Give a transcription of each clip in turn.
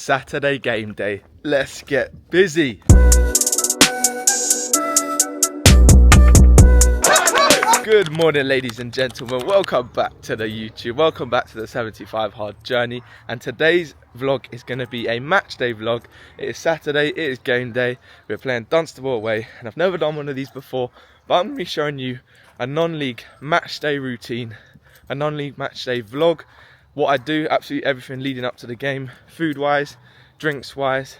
Saturday game day. Let's get busy. Good morning, ladies and gentlemen. Welcome back to the YouTube. Welcome back to the 75 Hard Journey. And today's vlog is going to be a match day vlog. It is Saturday, it is game day. We're playing Dunstable away, and I've never done one of these before, but I'm going to be showing you a non-league match day routine, a non-league match day vlog. What I do, absolutely everything leading up to the game, food-wise, drinks-wise,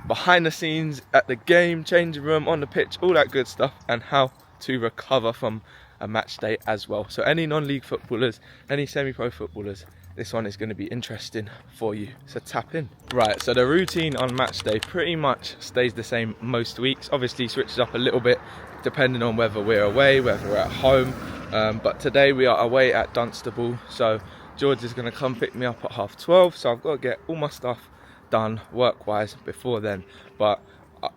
behind the scenes, at the game, changing room, on the pitch, all that good stuff, and how to recover from a match day as well. So any non-league footballers, any semi-pro footballers, this one is going to be interesting for you, so tap in. Right, so the routine on match day pretty much stays the same most weeks. Obviously switches up a little bit depending on whether we're away, whether we're at home, but today we are away at Dunstable, so George is going to come pick me up at 12:30, so I've got to get all my stuff done work-wise before then. But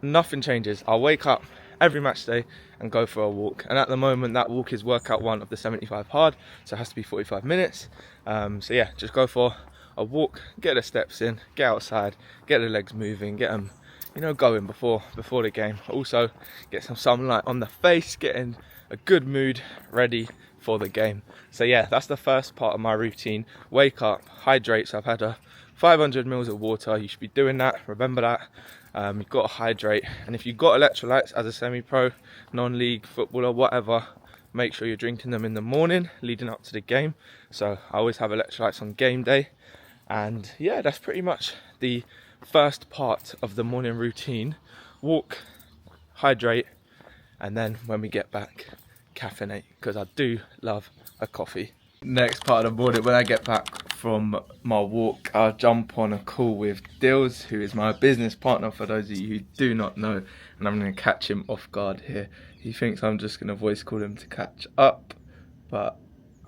nothing changes. I'll wake up every match day and go for a walk, and at the moment that walk is workout one of the 75 hard, so it has to be 45 minutes. So yeah, just go for a walk, get the steps in, get outside, get the legs moving, get them, you know, going before the game. Also get some sunlight on the face, get in a good mood, ready for the game. So yeah, that's the first part of my routine. Wake up, hydrate. So I've had a 500 mils of water. You should be doing that, remember that. You've got to hydrate, and if you've got electrolytes as a semi-pro, non-league footballer, whatever, make sure you're drinking them in the morning leading up to the game. So I always have electrolytes on game day. And yeah, that's pretty much the first part of the morning routine. Walk, hydrate, and then when we get back, caffeinate, because I do love a coffee. Next part of the morning, when I get back from my walk, I'll jump on a call with Dills, who is my business partner, for those of you who do not know, and I'm going to catch him off guard here. He thinks I'm just going to voice call him to catch up, but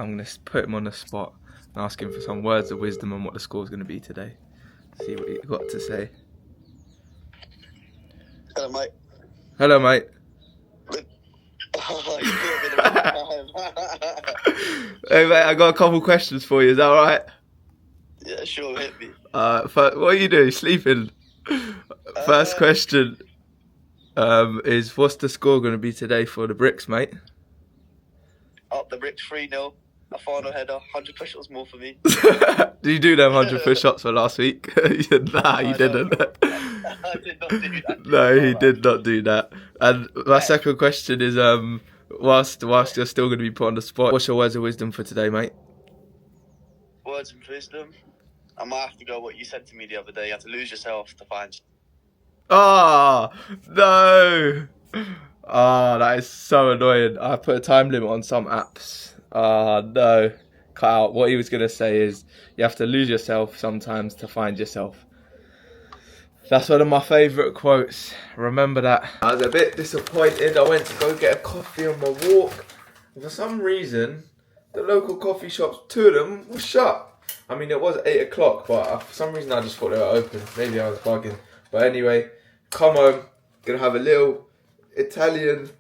I'm going to put him on the spot and ask him for some words of wisdom on what the score is going to be today. See what he's got to say. Hello, mate. Hello, mate. Oh, you caught me the wrong time. Hey, mate, I got a couple questions for you. Is that alright? Yeah, sure, hit me. What are you doing? Sleeping? First question is, what's the score going to be today for the Bricks, mate? Up the bricks 3-0. Alfano header, 100 push-ups more for me. Did you do them 100 push-ups for last week? Nah, you didn't. I did not do that. No, he did not do that. And my second question is, whilst you're still going to be put on the spot, what's your words of wisdom for today, mate? Words of wisdom? I might have to go what you said to me the other day. You have to lose yourself to find... Oh, no. Oh, that is so annoying. I put a time limit on some apps. Oh, no. Cut out. What he was going to say is, you have to lose yourself sometimes to find yourself. That's one of my favourite quotes. Remember that. I was a bit disappointed. I went to go get a coffee on my walk. For some reason, the local coffee shops, two of them, were shut. I mean, it was 8 o'clock, but for some reason I just thought they were open. Maybe I was bugging. But anyway, come home. Gonna have a little Italian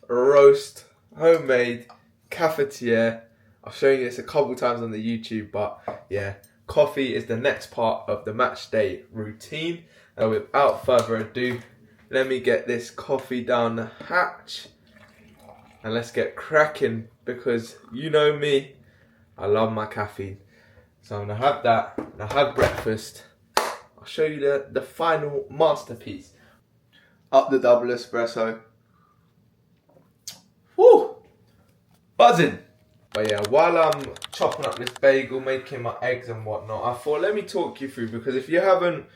roast, homemade, cafetiere. I've shown you this a couple times on the YouTube, but yeah, coffee is the next part of the match day routine. And without further ado, let me get this coffee down the hatch and let's get cracking, because you know me, I love my caffeine. So I'm gonna have that, I'll have breakfast. I'll show you the final masterpiece. Up the double espresso. Woo! Buzzing! But yeah, while I'm chopping up this bagel, making my eggs and whatnot, I thought let me talk you through, because if you haven't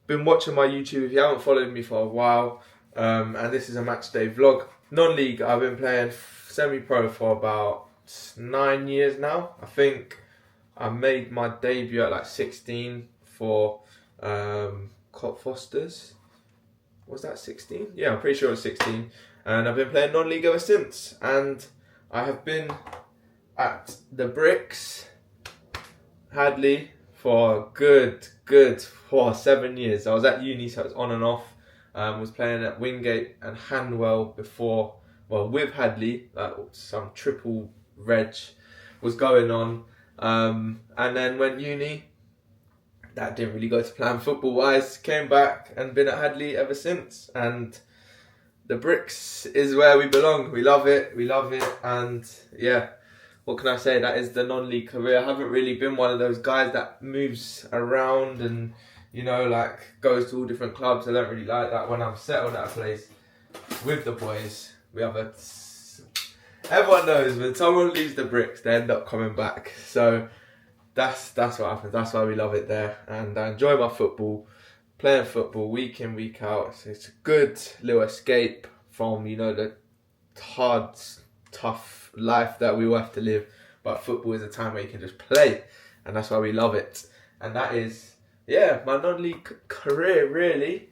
been watching my YouTube, if you haven't followed me for a while, and this is a match day vlog, non-league, I've been playing semi-pro for about 9 years now. I think I made my debut at like 16 for Cop Fosters. Was that 16? Yeah, I'm pretty sure it was 16. And I've been playing non-league ever since. And I have been at the Bricks, Hadley, for good 7 years. I was at uni, so it was on and off. Was playing at Wingate and Hanwell before, well, with Hadley, some triple reg was going on. And then went uni, that didn't really go to plan football-wise. Came back and been at Hadley ever since. And the bricks is where we belong. We love it, and yeah, what can I say? That is the non-league career. I haven't really been one of those guys that moves around and, you know, like goes to all different clubs. I don't really like that. When I'm settled at a place with the boys, we have a... Everyone knows when someone leaves the bricks, they end up coming back. So that's what happens. That's why we love it there. And I enjoy my football, playing football week in, week out. So it's a good little escape from, you know, the hard, tough life that we all have to live. But football is a time where you can just play, and that's why we love it. And that is, yeah, my non-league career really.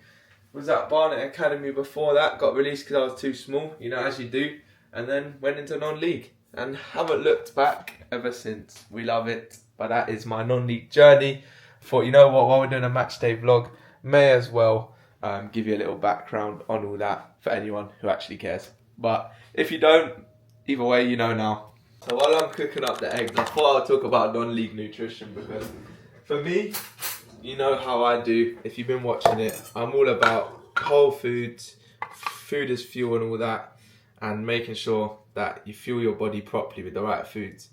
Was at Barnet Academy before that, got released because I was too small, you know, as you do, and then went into non-league and haven't looked back ever since. We love it. But that is my non-league journey. Thought, you know what, while we're doing a match day vlog, may as well give you a little background on all that for anyone who actually cares. But if you don't, either way, you know now. So while I'm cooking up the eggs, I thought I'd talk about non-league nutrition, because for me, you know how I do. If you've been watching it, I'm all about whole foods, food is fuel and all that, and making sure that you fuel your body properly with the right foods.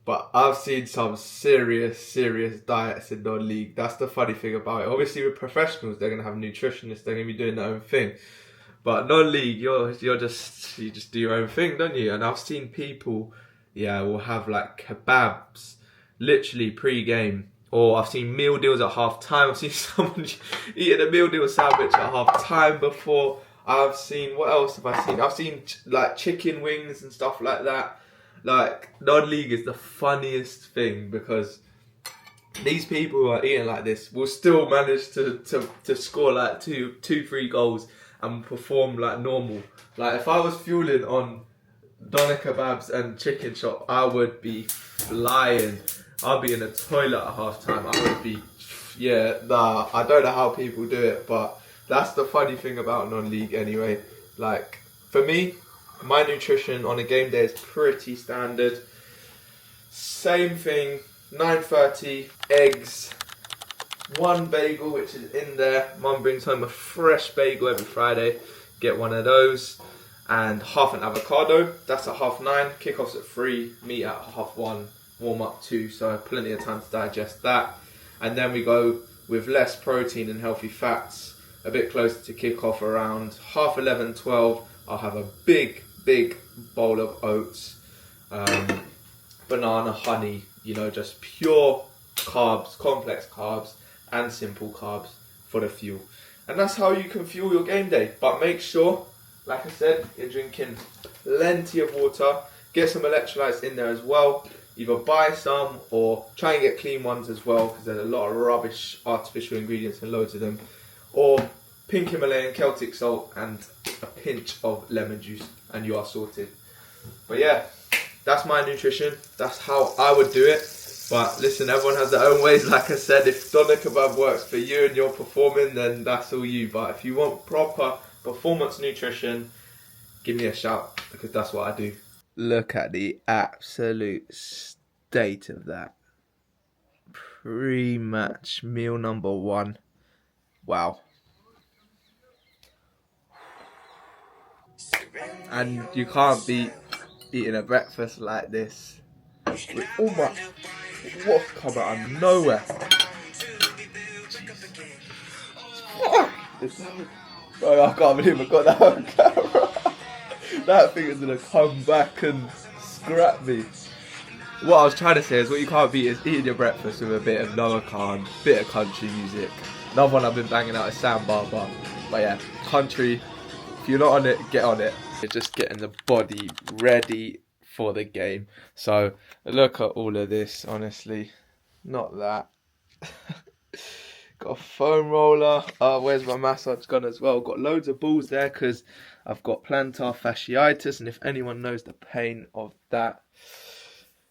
But I've seen some serious diets in non-league. That's the funny thing about it. Obviously with professionals, they're going to have nutritionists, they're going to be doing their own thing. But non-league, you just do your own thing, don't you? And I've seen people, will have like kebabs, literally pre-game. Or I've seen meal deals at half time. I've seen someone eating a meal deal sandwich at half time before. I've seen, what else have I seen? I've seen like chicken wings and stuff like that. Like, non-league is the funniest thing, because these people who are eating like this will still manage to score like two, 3 goals and perform like normal. Like, if I was fueling on doner kebabs and chicken chop, I would be flying. I'd be in the toilet at half time. I would be, I don't know how people do it, but that's the funny thing about non-league anyway. Like, for me, my nutrition on a game day is pretty standard. Same thing, 9:30, eggs, 1 bagel which is in there. Mum brings home a fresh bagel every Friday. Get one of those. And half an avocado. That's at 9:30. Kickoffs at 3. Meet at 1:30. Warm up 2. So plenty of time to digest that. And then we go with less protein and healthy fats. A bit closer to kickoff, around 11:30, 12. I'll have a big bowl of oats, banana, honey, you know, just pure carbs, complex carbs and simple carbs for the fuel. And that's how you can fuel your game day. But make sure, like I said, you're drinking plenty of water. Get some electrolytes in there as well. Either buy some or try and get clean ones as well, because there's a lot of rubbish artificial ingredients and loads of them. Or pink Himalayan Celtic salt and a pinch of lemon juice, and you are sorted. But yeah, that's my nutrition. That's how I would do it. But listen, everyone has their own ways. Like I said, if doner kebab works for you and you're performing, then that's all you. But if you want proper performance nutrition, give me a shout, because that's what I do. Look at the absolute state of that. Pre-match meal number 1. Wow. And you can't beat eating a breakfast like this with all my what's come out of nowhere. Bro, I can't believe I got that on camera. That thing is gonna come back and scrap me. What I was trying to say is, what you can't beat is eating your breakfast with a bit of Noah Khan, bit of country music. Another one I've been banging out is Sam Barber. But yeah, country. If you're not on it, get on it. You're just getting the body ready for the game. So look at all of this, honestly. Not that. Got a foam roller. Where's my massage gun as well? Got loads of balls there because I've got plantar fasciitis, and if anyone knows the pain of that,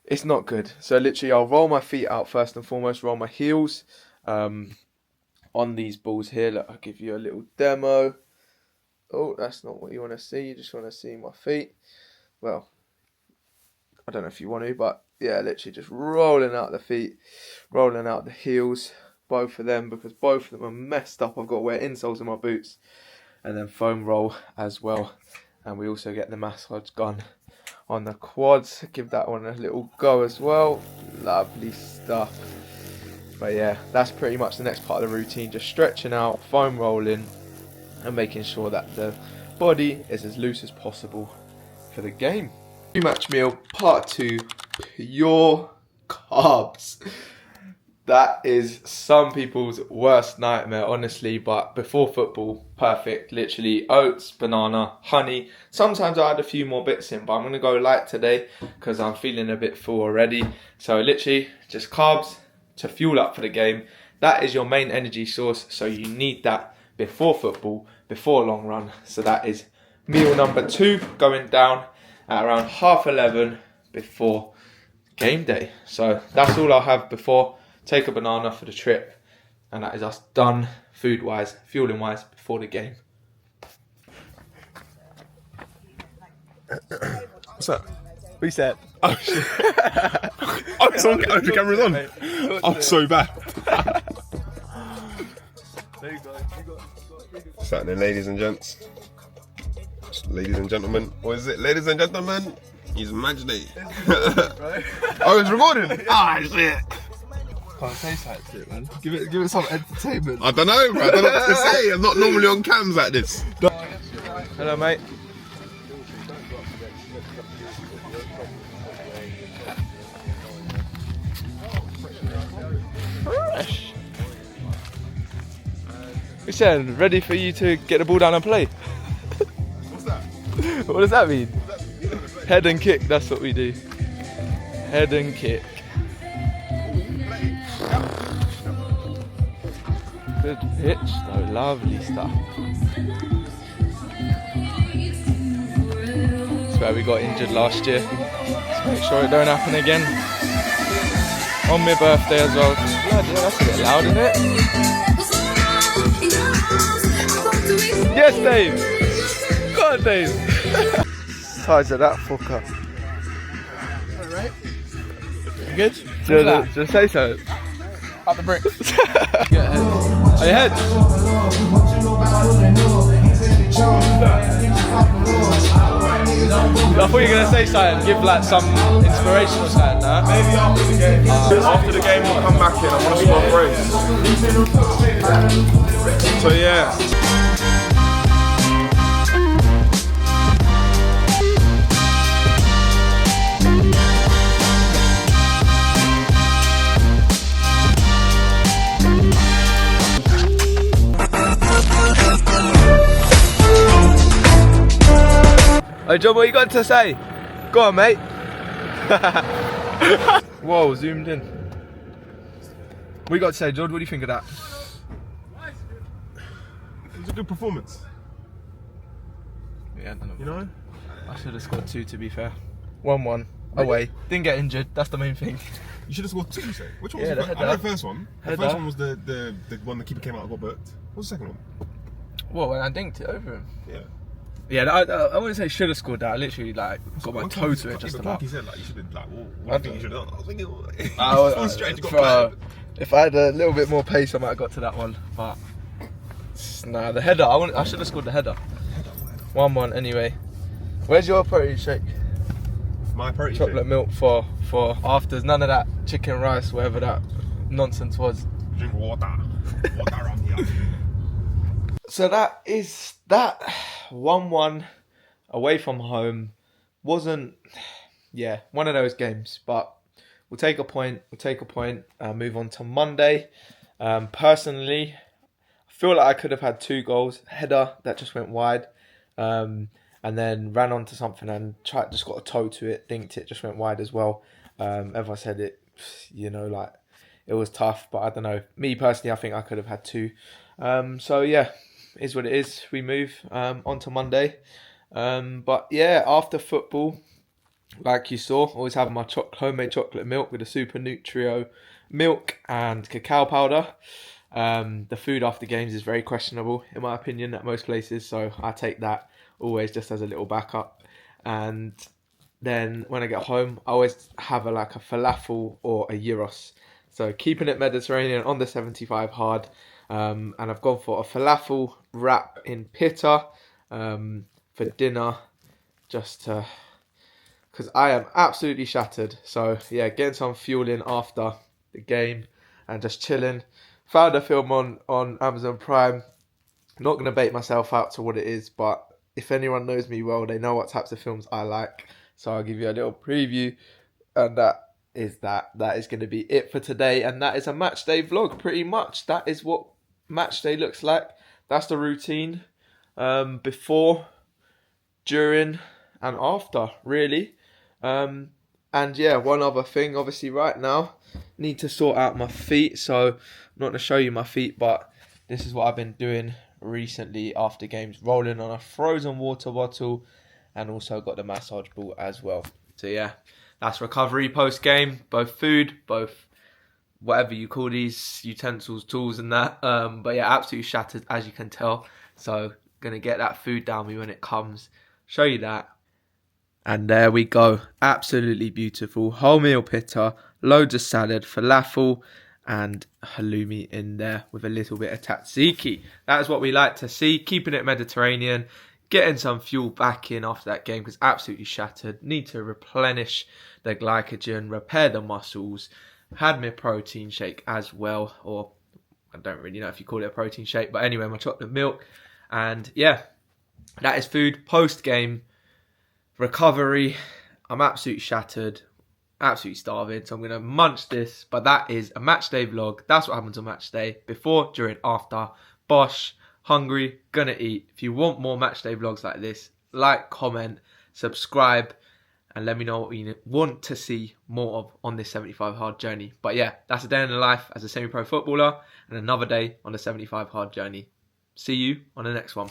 it's not good. So literally I'll roll my feet out first and foremost, roll my heels on these balls here. Look, I'll give you a little demo. Oh, that's not what you want to see. You just want to see my feet. Well, I don't know if you want to, but yeah, literally just rolling out the feet, rolling out the heels. both of them because both of them are messed up. I've got to wear insoles in my boots, and then foam roll as well. And we also get the massage gun on the quads. Give that one a little go as well. Lovely stuff. But yeah, that's pretty much the next part of the routine. Just stretching out, foam rolling, and making sure that the body is as loose as possible for the game. Pre-match meal part 2, pure carbs. That is some people's worst nightmare, honestly, but before football, perfect. Literally oats, banana, honey. Sometimes I add a few more bits in, but I'm going to go light today because I'm feeling a bit full already. So literally just carbs to fuel up for the game. That is your main energy source, so you need that before football, before long run. So that is meal number 2 going down at around 11:30 before game day. So that's all I'll have before. Take a banana for the trip, and that is us done food wise, fueling wise before the game. What's that? What you said? Oh shit! Oh, the camera's on. I'm so bad. There you go. Saturday, ladies and gents. Ladies and gentlemen. What is it? Ladies and gentlemen, it's Matchday. Oh, it's recording? Ah, shit. Can't say something to it, man. Give it some entertainment. I don't know, bro. I don't know what to say. I'm not normally on cams like this. Hello, mate. Fresh. We said ready for you to get the ball down and play. What's that? What does that mean? Head and kick, that's what we do. Head and kick. Good pitch though, lovely stuff. That's where we got injured last year. Let's make sure it don't happen again. On my birthday as well. Bloody hell, that's a bit loud, isn't it? Yes, Dave! Go on, Dave! Size of that fucker. Alright. Good? Do you want to say so? Up the bricks. Get ahead. Are you ahead? I thought you were going to say something, give like some inspiration or something, nah? Maybe after the game. After the game, we'll come back in. I want to score praise. So yeah. Hey John, what you got to say? Go on, mate. Whoa, zoomed in. What you got to say, George? What do you think of that? It was a good performance. Yeah, I don't know. You know? I should have scored 2 to be fair. 1-1 away. Didn't get injured. That's the main thing. You should have scored 2, say. Which one was Yeah, the the first? I header. know the first one. The Header. first one was the one the keeper came out and got booked. What was the second one? What, when I dinked it over him? Yeah. Yeah, I wouldn't say should have scored that. I literally like got my toe to it just about. He said like you should have like what do you think you should have done? I was thinking I straight to got bro, battered. if I had a little bit more pace, I might have got to that one. But nah, the header. I should have scored the header. 1-1 anyway. Where's your protein shake? My protein Chocolate shake. milk for afters. None of that chicken rice, whatever that nonsense was. Drink water. Water around here. So that is that. 1-1 away from home. Wasn't, yeah, one of those games. But we'll take a point. Move on to Monday. Personally, I feel like I could have had 2 goals. Header that just went wide. And then ran onto something and just got a toe to it. Dinked it, just went wide as well. As I said, it, you know, like it was tough. But I don't know. Me personally, I think I could have had 2. So yeah. Is what it is. We move on to Monday. But yeah, after football, like you saw, always have my homemade chocolate milk with a Super Nutrio milk and cacao powder. The food after games is very questionable, in my opinion, at most places. So I take that always just as a little backup. And then when I get home, I always have like a falafel or a gyros So keeping it Mediterranean on the 75 hard. And I've gone for a falafel wrap in pita for dinner, just to, because I am absolutely shattered. So yeah, getting some fuel in after the game and just chilling. Found a film on Amazon Prime. Not going to bait myself out to what it is, but if anyone knows me well, they know what types of films I like. So I'll give you a little preview, and that is going to be it for today. And that is a match day vlog, pretty much. That is what match day looks like. That's the routine before, during, and after, really. And yeah, one other thing, obviously right now, need to sort out my feet. So I'm not going to show you my feet, but this is what I've been doing recently after games, rolling on a frozen water bottle, and also got the massage ball as well. So yeah, that's recovery post game, both food, both whatever you call these utensils, tools and that. But yeah, absolutely shattered, as you can tell. So gonna get that food down me when it comes, show you that. And there we go, absolutely beautiful wholemeal pita, loads of salad, falafel and halloumi in there with a little bit of tzatziki. That is what we like to see, keeping it Mediterranean, getting some fuel back in after that game because absolutely shattered. Need to replenish the glycogen, repair the muscles. Had my protein shake as well, or I don't really know if you call it a protein shake, but anyway, my chocolate milk. And yeah, that is food post game recovery. I'm absolutely shattered, absolutely starving, so I'm going to munch this. But that is a match day vlog. That's what happens on match day, before, during, after. Bosh, hungry, gonna eat. If you want more match day vlogs like this, like, comment, subscribe, and let me know what you want to see more of on this 75 hard journey. But yeah, that's a day in the life as a semi-pro footballer, and another day on the 75 hard journey. See you on the next one.